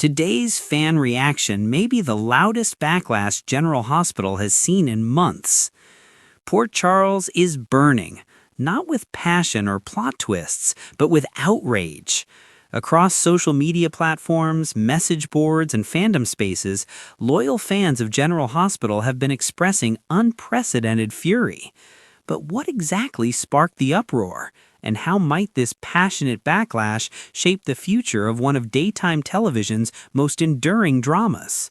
Today's fan reaction may be the loudest backlash General Hospital has seen in months. Port Charles is burning, not with passion or plot twists, but with outrage. Across social media platforms, message boards, and fandom spaces, loyal fans of General Hospital have been expressing unprecedented fury. But what exactly sparked the uproar? And how might this passionate backlash shape the future of one of daytime television's most enduring dramas?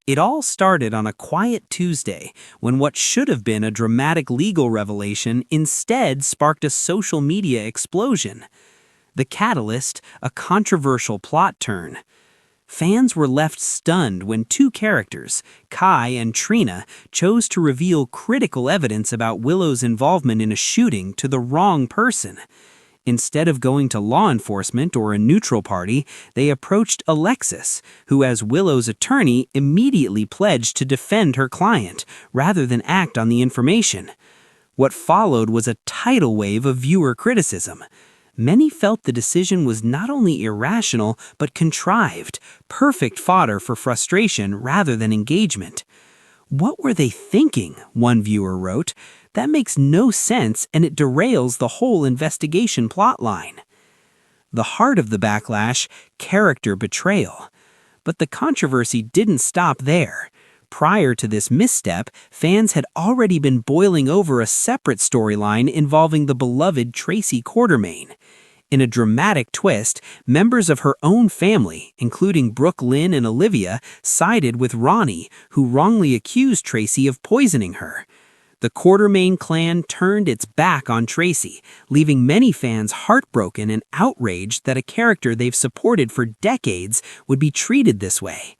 It all started on a quiet Tuesday when what should have been a dramatic legal revelation instead sparked a social media explosion. The catalyst, a controversial plot turn. Fans were left stunned when two characters, Kai and Trina, chose to reveal critical evidence about Willow's involvement in a shooting to the wrong person. Instead of going to law enforcement or a neutral party, they approached Alexis, who as Willow's attorney immediately pledged to defend her client, rather than act on the information. What followed was a tidal wave of viewer criticism. Many felt the decision was not only irrational, but contrived, perfect fodder for frustration rather than engagement. "What were they thinking?" one viewer wrote. "That makes no sense and it derails the whole investigation plotline." The heart of the backlash, character betrayal. But the controversy didn't stop there. Prior to this misstep, fans had already been boiling over a separate storyline involving the beloved Tracy Quartermaine. In a dramatic twist, members of her own family, including Brooke Lynn and Olivia, sided with Ronnie, who wrongly accused Tracy of poisoning her. The Quartermaine clan turned its back on Tracy, leaving many fans heartbroken and outraged that a character they've supported for decades would be treated this way.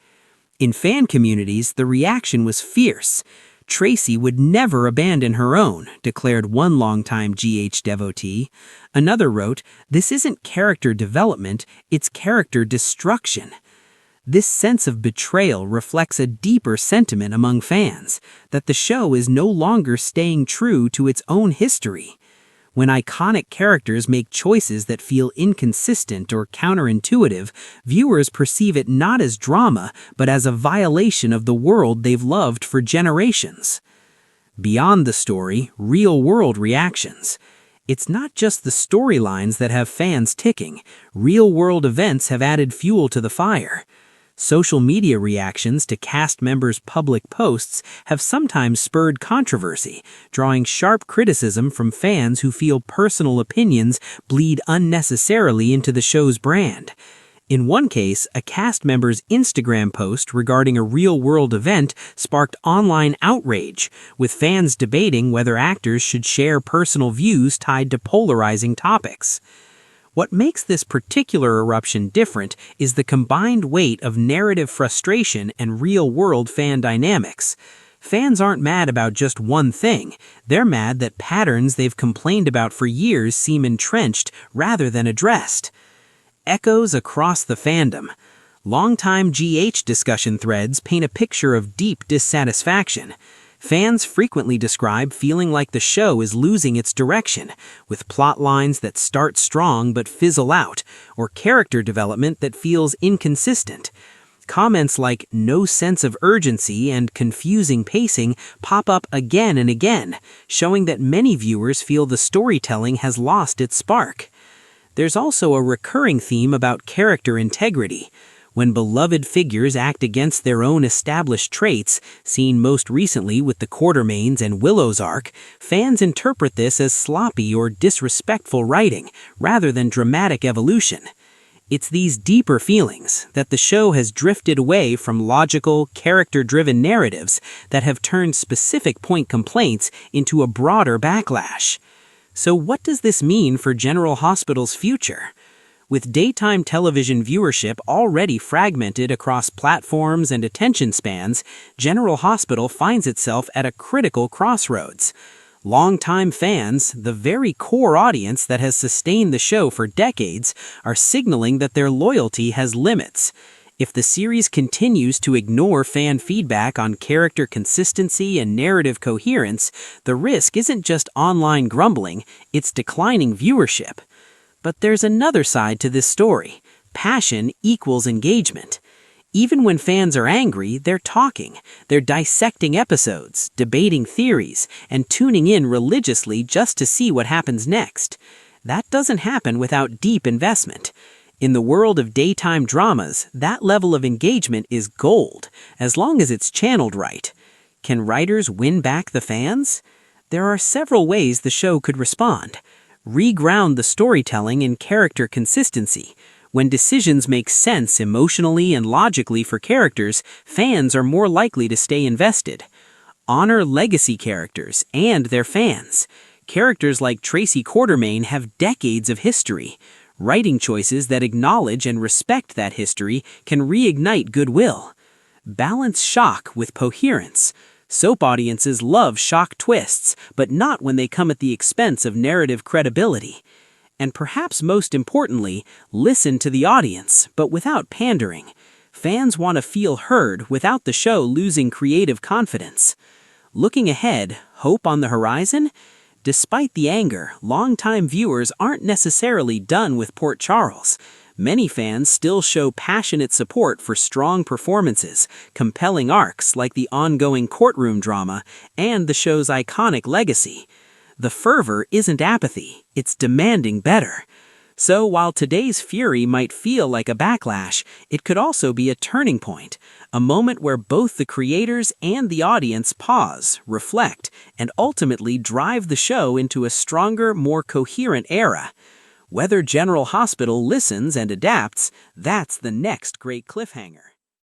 In fan communities, the reaction was fierce. "Tracy would never abandon her own," declared one longtime GH devotee. Another wrote, "This isn't character development, it's character destruction." This sense of betrayal reflects a deeper sentiment among fans, that the show is no longer staying true to its own history. When iconic characters make choices that feel inconsistent or counterintuitive, viewers perceive it not as drama, but as a violation of the world they've loved for generations. Beyond the story, real-world reactions. It's not just the storylines that have fans ticking. Real-world events have added fuel to the fire. Social media reactions to cast members' public posts have sometimes spurred controversy, drawing sharp criticism from fans who feel personal opinions bleed unnecessarily into the show's brand. In one case, a cast member's Instagram post regarding a real-world event sparked online outrage, with fans debating whether actors should share personal views tied to polarizing topics. What makes this particular eruption different is the combined weight of narrative frustration and real-world fan dynamics. Fans aren't mad about just one thing. They're mad that patterns they've complained about for years seem entrenched rather than addressed. Echoes across the fandom. Longtime GH discussion threads paint a picture of deep dissatisfaction. Fans frequently describe feeling like the show is losing its direction, with plot lines that start strong but fizzle out, or character development that feels inconsistent. Comments like "no sense of urgency" and "confusing pacing" pop up again and again, showing that many viewers feel the storytelling has lost its spark. There's also a recurring theme about character integrity. When beloved figures act against their own established traits, seen most recently with the Quartermaines and Willow's arc, fans interpret this as sloppy or disrespectful writing, rather than dramatic evolution. It's these deeper feelings, that the show has drifted away from logical, character-driven narratives that have turned specific point complaints into a broader backlash. So what does this mean for General Hospital's future? With daytime television viewership already fragmented across platforms and attention spans, General Hospital finds itself at a critical crossroads. Longtime fans, the very core audience that has sustained the show for decades, are signaling that their loyalty has limits. If the series continues to ignore fan feedback on character consistency and narrative coherence, the risk isn't just online grumbling, it's declining viewership. But there's another side to this story. Passion equals engagement. Even when fans are angry, they're talking. They're dissecting episodes, debating theories, and tuning in religiously just to see what happens next. That doesn't happen without deep investment. In the world of daytime dramas, that level of engagement is gold, as long as it's channeled right. Can writers win back the fans? There are several ways the show could respond. Reground the storytelling in character consistency. When decisions make sense emotionally and logically for characters, fans are more likely to stay invested. Honor legacy characters and their fans. Characters like Tracy Quartermain have decades of history. Writing choices that acknowledge and respect that history can reignite goodwill. Balance shock with coherence. Soap audiences love shock twists, but not when they come at the expense of narrative credibility. And perhaps most importantly, listen to the audience, but without pandering. Fans want to feel heard without the show losing creative confidence. Looking ahead, hope on the horizon? Despite the anger, longtime viewers aren't necessarily done with Port Charles. Many fans still show passionate support for strong performances, compelling arcs like the ongoing courtroom drama, and the show's iconic legacy. The fervor isn't apathy, it's demanding better. So while today's fury might feel like a backlash, it could also be a turning point, a moment where both the creators and the audience pause, reflect, and ultimately drive the show into a stronger, more coherent era. Whether General Hospital listens and adapts, that's the next great cliffhanger.